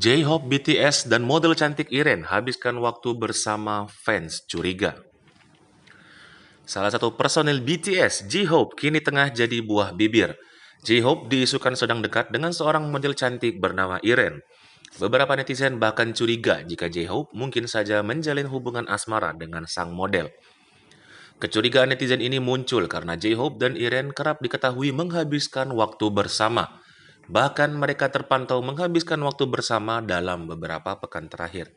J-Hope, BTS, dan model cantik Iren habiskan waktu bersama fans curiga. Salah satu personil BTS, J-Hope, kini tengah jadi buah bibir. J-Hope diisukan sedang dekat dengan seorang model cantik bernama Iren. Beberapa netizen bahkan curiga jika J-Hope mungkin saja menjalin hubungan asmara dengan sang model. Kecurigaan netizen ini muncul karena J-Hope dan Iren kerap diketahui menghabiskan waktu bersama. Bahkan mereka terpantau menghabiskan waktu bersama dalam beberapa pekan terakhir.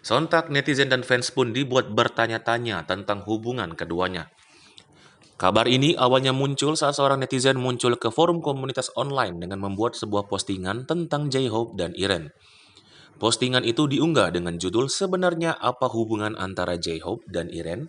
Sontak netizen dan fans pun dibuat bertanya-tanya tentang hubungan keduanya. Kabar ini awalnya muncul saat seorang netizen muncul ke forum komunitas online dengan membuat sebuah postingan tentang J-Hope dan Iren. Postingan itu diunggah dengan judul "Sebenarnya Apa Hubungan Antara J-Hope dan Iren?".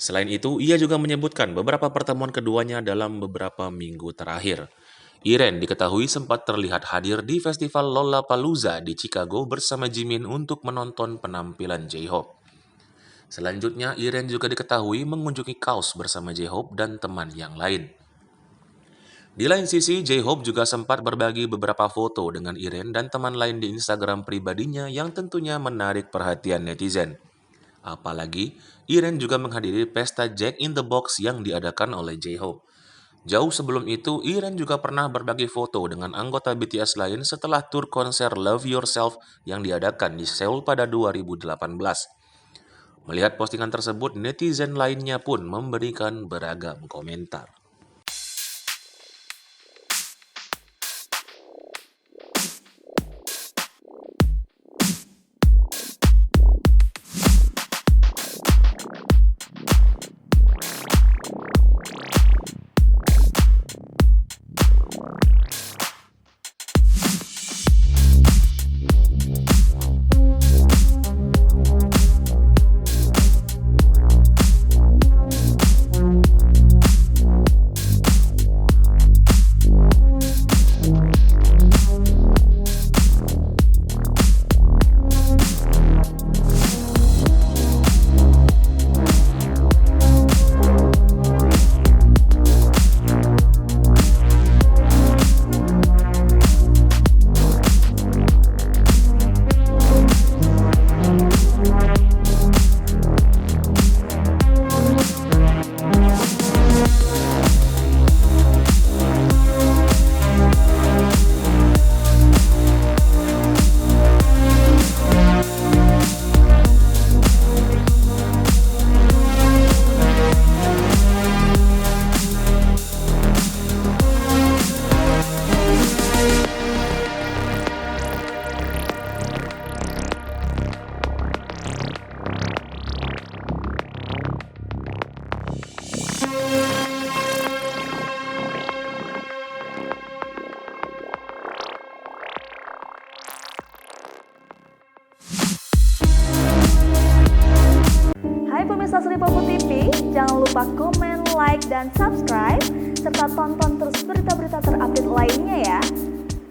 Selain itu, ia juga menyebutkan beberapa pertemuan keduanya dalam beberapa minggu terakhir. Iren diketahui sempat terlihat hadir di festival Lollapalooza di Chicago bersama Jimin untuk menonton penampilan J-Hope. Selanjutnya, Iren juga diketahui mengunjungi KAOS bersama J-Hope dan teman yang lain. Di lain sisi, J-Hope juga sempat berbagi beberapa foto dengan Iren dan teman lain di Instagram pribadinya yang tentunya menarik perhatian netizen. Apalagi, Iren juga menghadiri pesta Jack in the Box yang diadakan oleh J-Hope. Jauh sebelum itu, Iren juga pernah berbagi foto dengan anggota BTS lain setelah tur konser Love Yourself yang diadakan di Seoul pada 2018. Melihat postingan tersebut, netizen lainnya pun memberikan beragam komentar. Hai pemirsa Sri Popo TV, jangan lupa komen, like, dan subscribe, serta tonton terus berita-berita terupdate lainnya ya.